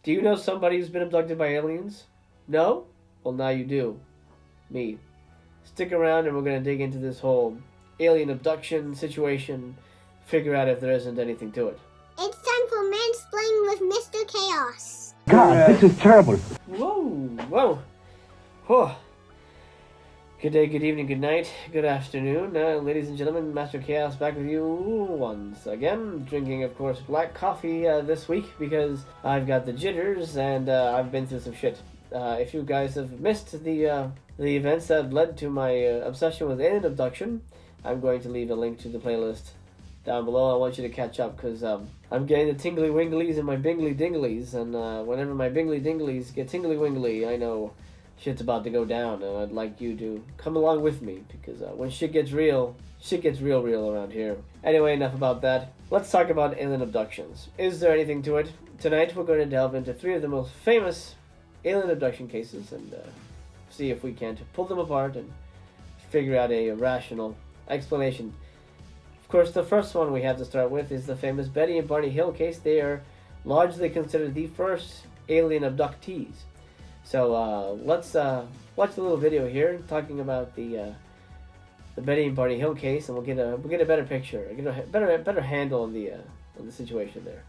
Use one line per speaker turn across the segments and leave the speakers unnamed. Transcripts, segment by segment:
Do you know somebody who's been abducted by aliens? No? Well, now you do. Me. Stick around and we're going to dig into this whole alien abduction situation, figure out if there isn't anything to it.
It's time for Mansplaining with Mr. Chaos.
God, this is terrible.
Whoa, whoa. Whoa. Good day, good evening, good night, good afternoon. Ladies and gentlemen, Master Chaos back with you once again. Drinking, of course, black coffee this week because I've got the jitters and I've been through some shit. If you guys have missed the events that led to my obsession with alien abduction, I'm going to leave a link to the playlist down below. I want you to catch up because I'm getting the tingly winglies and my bingly dinglies, and whenever my bingly dinglies get tingly wingly, I know shit's about to go down, and I'd like you to come along with me because when shit gets real real around here. Anyway, enough about that. Let's talk about alien abductions. Is there anything to it? Tonight we're going to delve into 3 of the most famous alien abduction cases and see if we can't pull them apart and figure out a rational explanation. Of course, the first one we have to start with is the famous Betty and Barney Hill case. They are largely considered the first alien abductees. So let's watch the little video here talking about the Betty and Barney Hill case, and we'll get a better picture, get a better handle on the situation there.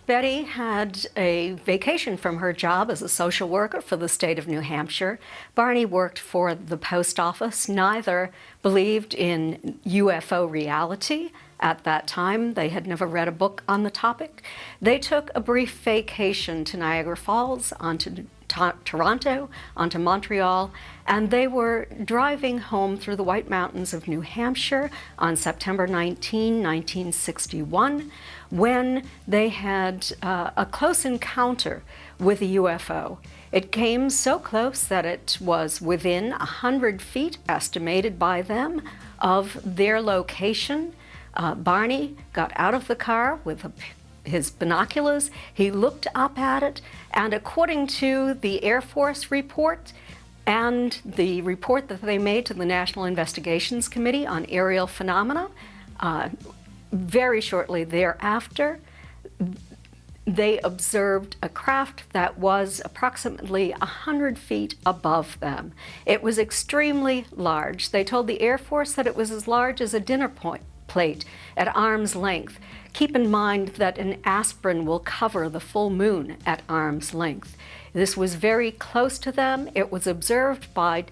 Betty had a vacation from her job as a social worker for the state of New Hampshire. Barney worked for the post office. Neither believed in UFO reality at that time. They had never read a book on the topic. They took a brief vacation to Niagara Falls, onto Toronto, onto Montreal, and they were driving home through the White Mountains of New Hampshire on September 19, 1961, when they had a close encounter with a UFO. It came so close that it was within 100 feet, estimated by them, of their location. Barney got out of the car with his binoculars. He looked up at it, and according to the Air Force report and the report that they made to the National Investigations Committee on Aerial Phenomena, very shortly thereafter, they observed a craft that was approximately 100 feet above them. It was extremely large. They told the Air Force that it was as large as a dinner plate at arm's length. Keep in mind that an aspirin will cover the full moon at arm's length. This was very close to them. It was observed by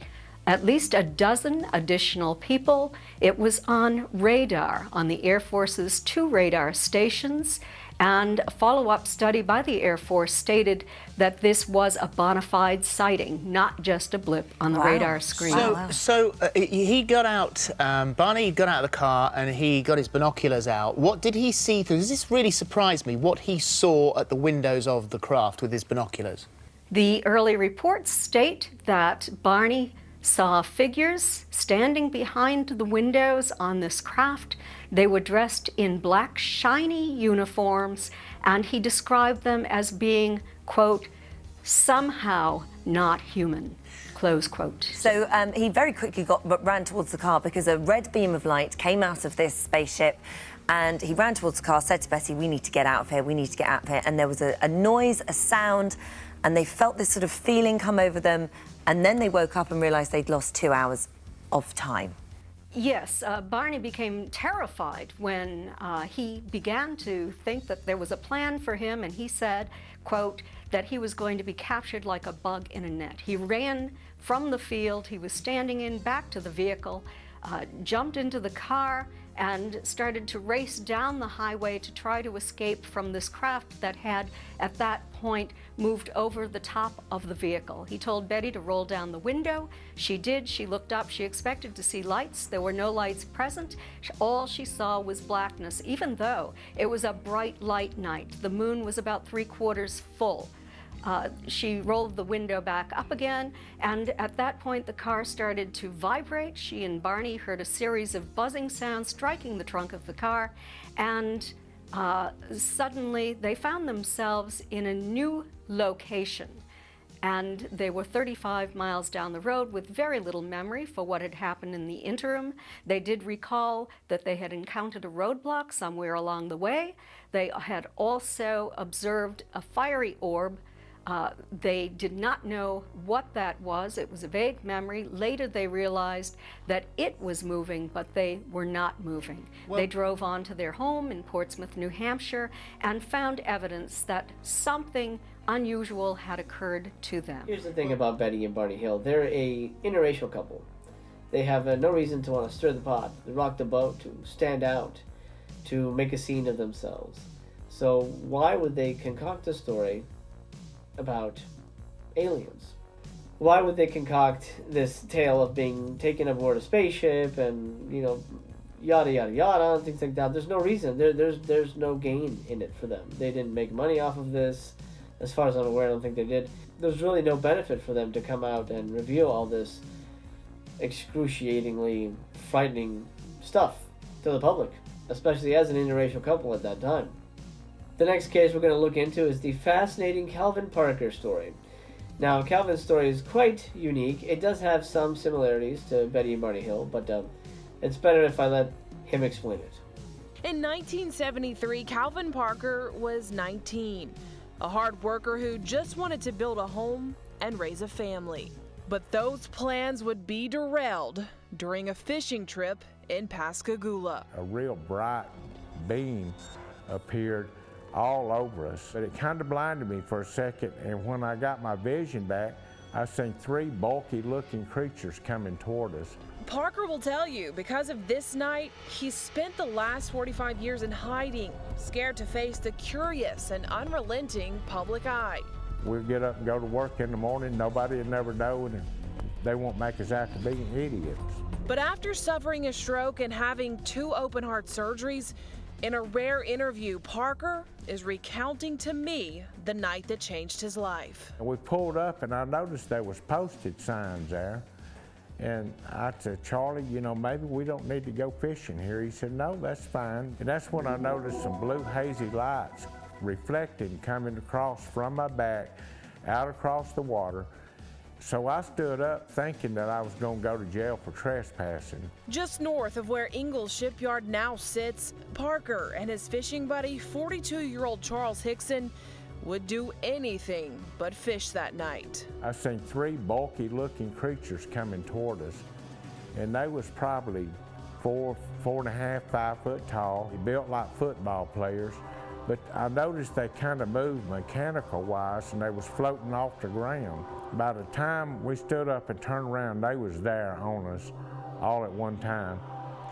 at least a dozen additional people. It was on radar on the Air Force's 2 radar stations, and a follow-up study by the Air Force stated that this was a bona fide sighting, not just a blip on the radar screen.
So he got out, Barney got out of the car and he got his binoculars out. What did he see through? This really surprised me, what he saw at the windows of the craft with his binoculars.
The early reports state that Barney saw figures standing behind the windows on this craft. They were dressed in black, shiny uniforms, and he described them as being, quote, somehow not human, close quote.
So he very quickly ran towards the car because a red beam of light came out of this spaceship, and he ran towards the car, said to Betty, we need to get out of here, we need to get out of here. And there was a noise, a sound, and they felt this sort of feeling come over them, and then they woke up and realised they'd lost 2 hours of time.
Yes, Barney became terrified when he began to think that there was a plan for him, and he said, quote, that he was going to be captured like a bug in a net. He ran from the field he was standing in back to the vehicle, jumped into the car, and started to race down the highway to try to escape from this craft that had, at that point, moved over the top of the vehicle. He told Betty to roll down the window. She did. She looked up. She expected to see lights. There were no lights present. All she saw was blackness, even though it was a bright light night. The moon was about 3/4 full. She rolled the window back up again, and at that point the car started to vibrate. She and Barney heard a series of buzzing sounds striking the trunk of the car, and suddenly they found themselves in a new location. And they were 35 miles down the road with very little memory for what had happened in the interim. They did recall that they had encountered a roadblock somewhere along the way. They had also observed a fiery orb They did not know what that was. It was a vague memory. Later they realized that it was moving, but they were not moving. They drove on to their home in Portsmouth, New Hampshire, and found evidence that something unusual had occurred to them.
Here's the thing about Betty and Barney Hill. They're a interracial couple. They have no reason to want to stir the pot, to rock the boat, to stand out, to make a scene of themselves. So why would they concoct a story about aliens? Why would they concoct this tale of being taken aboard a spaceship and, you know, yada yada yada and things like that? There's no reason. There's no gain in it for them. They didn't make money off of this. As far as I'm aware, I don't think they did. There's really no benefit for them to come out and reveal all this excruciatingly frightening stuff to the public, especially as an interracial couple at that time. The next case we're going to look into is the fascinating Calvin Parker story. Now, Calvin's story is quite unique. It does have some similarities to Betty and Barney Hill, but it's better if I let him explain it.
In 1973, Calvin Parker was 19, a hard worker who just wanted to build a home and raise a family. But those plans would be derailed during a fishing trip in Pascagoula.
A real bright beam appeared all over us, but it kind of blinded me for a second, and when I got my vision back, I seen three bulky looking creatures coming toward us.
Parker will tell you, because of this night, he spent the last 45 years in hiding, scared to face the curious and unrelenting public eye.
We'd get up and go to work in the morning, nobody would never know, and they won't make us out to be idiots.
But after suffering a stroke and having 2 open heart surgeries, in a rare interview, Parker is recounting to me the night that changed his life.
We pulled up and I noticed there was postage signs there. And I said, Charlie, you know, maybe we don't need to go fishing here. He said, no, that's fine. And that's when I noticed some blue hazy lights reflecting coming across from my back, out across the water. So I stood up thinking that I was going to go to jail for trespassing.
Just north of where Ingalls Shipyard now sits, Parker and his fishing buddy, 42-year-old Charles Hickson, would do anything but fish that night.
I seen 3 bulky looking creatures coming toward us, and they was probably 4.5, 5 foot tall. They built like football players, but I noticed they kind of moved mechanical wise and they was floating off the ground. By the time we stood up and turned around, they was there on us all at one time.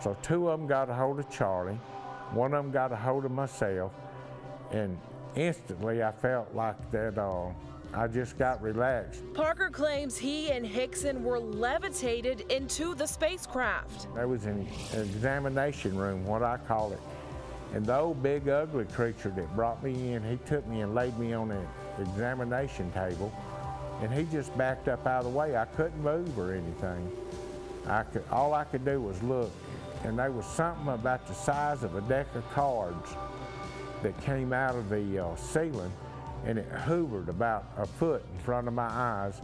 So 2 of them got a hold of Charlie, 1 of them got a hold of myself, and instantly I felt like that I just got relaxed.
Parker claims he and Hickson were levitated into the spacecraft.
There was an examination room, what I call it, and the old big ugly creature that brought me in, he took me and laid me on an examination table, and he just backed up out of the way. I couldn't move or anything. All I could do was look, and there was something about the size of a deck of cards that came out of the ceiling, and it hovered about a foot in front of my eyes,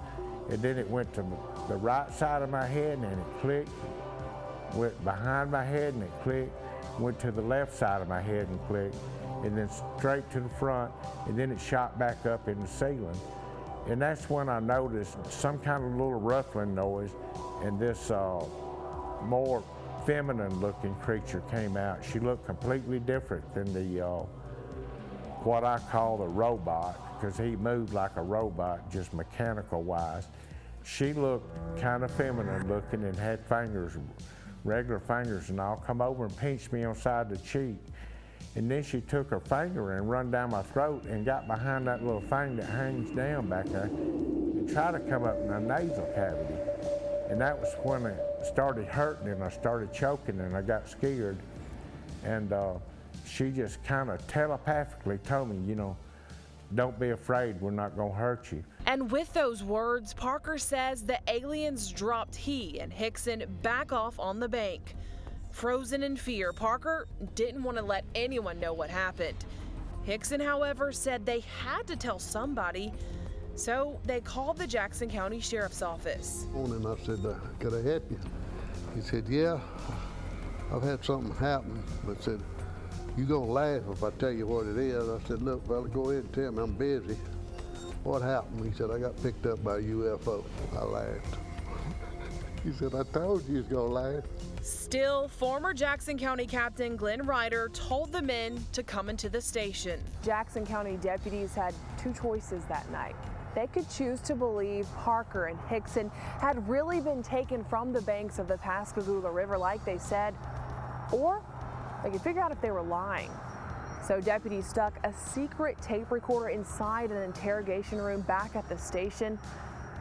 and then it went to the right side of my head and it clicked, went behind my head and it clicked, went to the left side of my head and clicked, and then straight to the front, and then it shot back up in the ceiling. And that's when I noticed some kind of little ruffling noise, and this more feminine looking creature came out. She looked completely different than the what I call the robot, because he moved like a robot, just mechanical wise. She looked kind of feminine looking and had fingers, regular fingers and all, come over and pinched me on side the cheek. And then she took her finger and run down my throat and got behind that little thing that hangs down back there and tried to come up in my nasal cavity. And that was when it started hurting and I started choking and I got scared. And she just kind of telepathically told me, you know, don't be afraid, we're not gonna hurt you.
And with those words, Parker says the aliens dropped he and Hickson back off on the bank. Frozen in fear, Parker didn't want to let anyone know what happened. Hickson, however, said they had to tell somebody, so they called the Jackson County Sheriff's Office.
And I said, could I help you? He said, yeah, I've had something happen, but said, you gonna laugh if I tell you what it is. I said, look, fella, go ahead and tell me, I'm busy. what happened? He said, I got picked up by a UFO. I laughed. He said, I told you he was gonna laugh.
Still, former Jackson County Captain Glenn Ryder told the men to come into the station. Jackson County deputies had two choices that night. They could choose to believe Parker and Hickson had really been taken from the banks of the Pascagoula River like they said, or they could figure out if they were lying. So deputies stuck a secret tape recorder inside an interrogation room back at the station,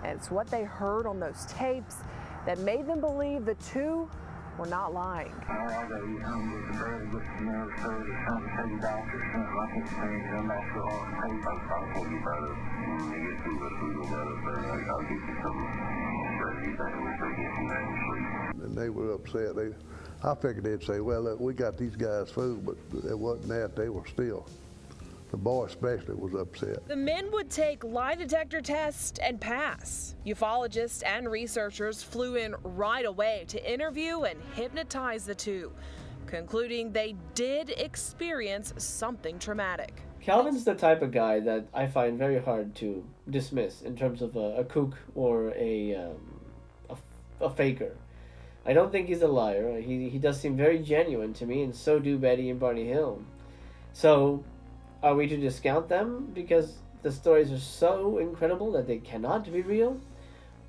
and it's what they heard on those tapes that made them believe the two were not lying.
And they were upset. I figured they'd say, well, look, we got these guys food, but it wasn't that. They were still. The boy especially was upset.
The men would take lie detector tests and pass. Ufologists and researchers flew in right away to interview and hypnotize the two, concluding they did experience something traumatic.
Calvin's the type of guy that I find very hard to dismiss in terms of a kook or a faker. I don't think he's a liar. He does seem very genuine to me, and so do Betty and Barney Hill. So, are we to discount them because the stories are so incredible that they cannot be real?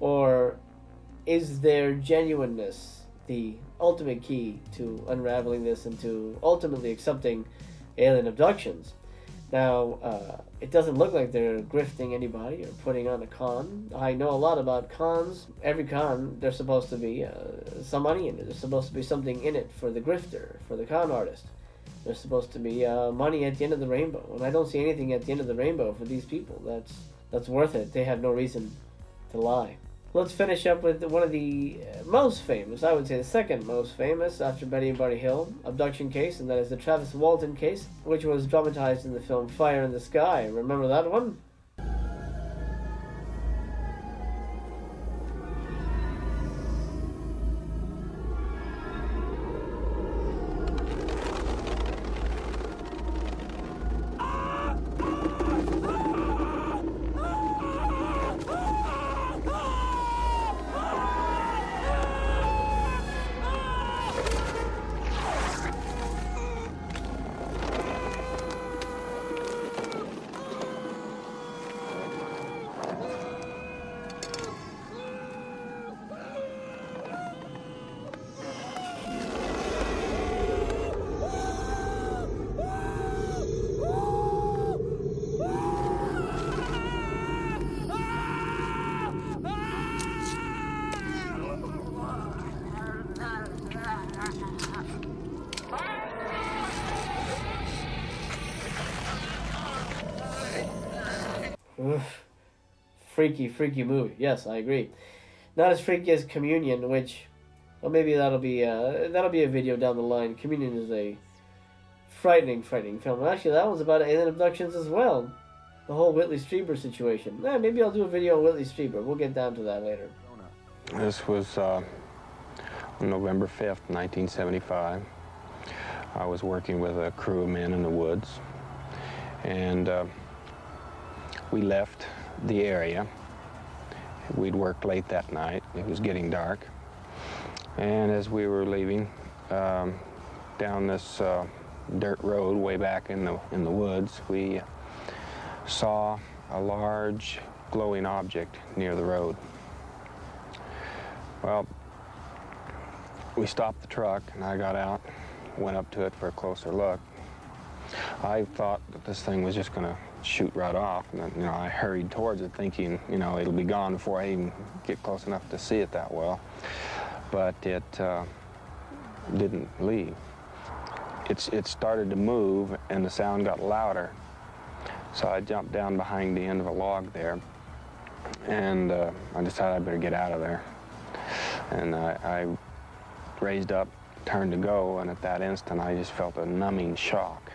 Or is their genuineness the ultimate key to unraveling this and to ultimately accepting alien abductions? Now, it doesn't look like they're grifting anybody or putting on a con. I know a lot about cons. Every con, there's supposed to be some money in it. There's supposed to be something in it for the grifter, for the con artist. There's supposed to be money at the end of the rainbow. And I don't see anything at the end of the rainbow for these people that's worth it. They have no reason to lie. Let's finish up with one of the most famous, I would say the second most famous after Betty and Barney Hill, abduction case, and that is the Travis Walton case, which was dramatized in the film Fire in the Sky. Remember that one? Oof. Freaky movie. Yes, I agree. Not as freaky as Communion, which, well, maybe that'll be a video down the line. Communion is a frightening film. And actually, that one's about alien abductions as well. The whole Whitley Strieber situation. Maybe I'll do a video on Whitley Strieber. We'll get down to that later.
This was on November 5th, 1975. I was working with a crew of men in the woods, and we left the area. We'd worked late that night. It was getting dark. And as we were leaving down this dirt road way back in the woods, we saw a large glowing object near the road. Well, we stopped the truck and I got out, went up to it for a closer look. I thought that this thing was just going to shoot right off, and then, I hurried towards it thinking, it'll be gone before I even get close enough to see it that well. But it didn't leave. It started to move and the sound got louder. So I jumped down behind the end of a log there, and I decided I better get out of there. And I raised up, turned to go, and at that instant I just felt a numbing shock.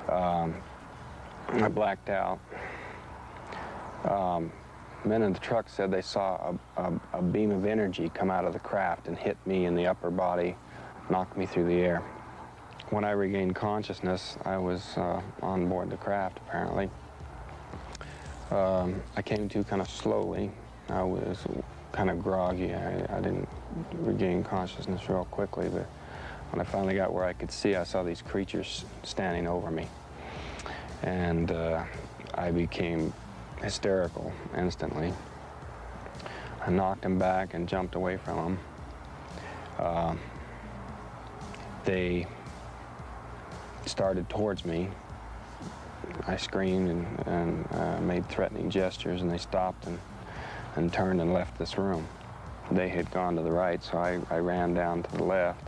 I blacked out. Men in the truck said they saw a beam of energy come out of the craft and hit me in the upper body, knocked me through the air. When I regained consciousness, I was on board the craft, apparently. I came to kind of slowly. I was kind of groggy. I didn't regain consciousness real quickly, but when I finally got where I could see, I saw these creatures standing over me. And I became hysterical instantly. I knocked him back and jumped away from him. They started towards me. I screamed and made threatening gestures, and they stopped and turned and left this room. They had gone to the right, so I ran down to the left.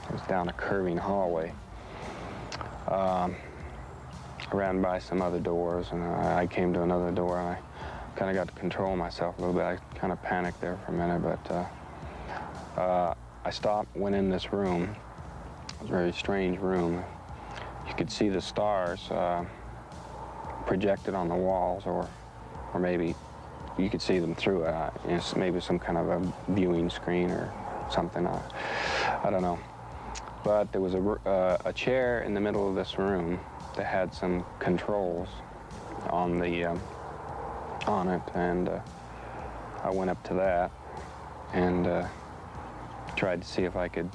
It was down a curving hallway. I ran by some other doors, and I came to another door, and I kind of got to control myself a little bit. I kind of panicked there for a minute, but I stopped, went in this room. It was a very strange room. You could see the stars projected on the walls, or maybe you could see them through maybe some kind of a viewing screen or something. I don't know. But there was a chair in the middle of this room that had some controls on it, and I went up to that and tried to see if I could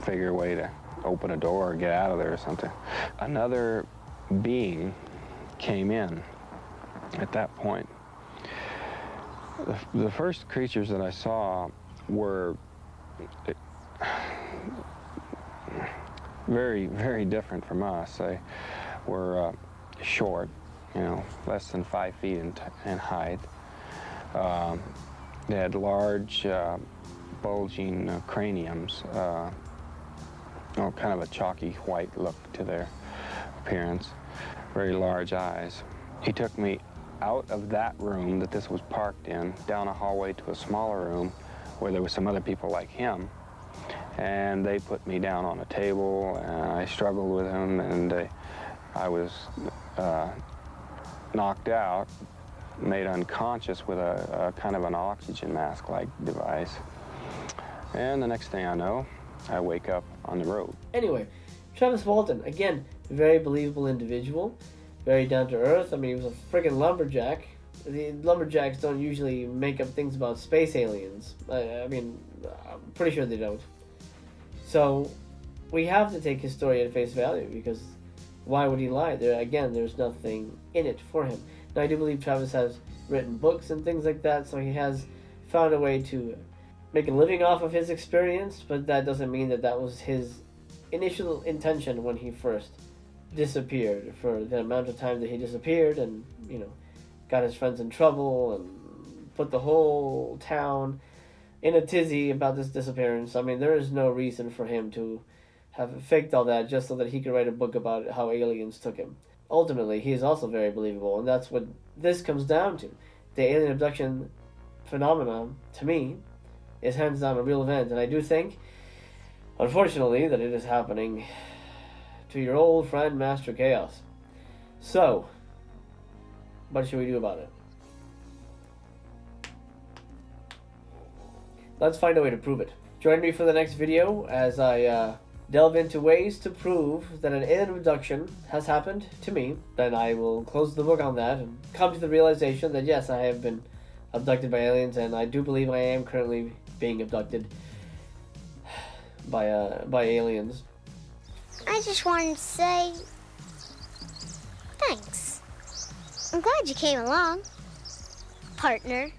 figure a way to open a door or get out of there or something. Another being came in at that point. The first creatures that I saw were very, very different from us. They were short, less than 5 feet in height. They had large, bulging craniums, kind of a chalky white look to their appearance, very large eyes. He took me out of that room that this was parked in, down a hallway to a smaller room where there were some other people like him. And they put me down on a table, and I struggled with him, and I was knocked out, made unconscious with a kind of an oxygen mask-like device. And the next thing I know, I wake up on the road.
Anyway, Travis Walton, again, very believable individual, very down to earth. I mean, he was a friggin' lumberjack. The lumberjacks don't usually make up things about space aliens. I mean, I'm pretty sure they don't. So we have to take his story at face value, because why would he lie? There's nothing in it for him. Now, I do believe Travis has written books and things like that, so he has found a way to make a living off of his experience, but that doesn't mean that was his initial intention when he first disappeared, for the amount of time that he disappeared, and got his friends in trouble and put the whole town in a tizzy about this disappearance. I mean, there is no reason for him to have faked all that just so that he could write a book about how aliens took him. Ultimately, he is also very believable, and that's what this comes down to. The alien abduction phenomenon, to me, is hands down a real event, and I do think, unfortunately, that it is happening to your old friend Master Chaos. So, what should we do about it? Let's find a way to prove it. Join me for the next video as I delve into ways to prove that an alien abduction has happened to me. Then I will close the book on that and come to the realization that yes, I have been abducted by aliens, and I do believe I am currently being abducted by aliens.
I just wanted to say thanks. I'm glad you came along, partner.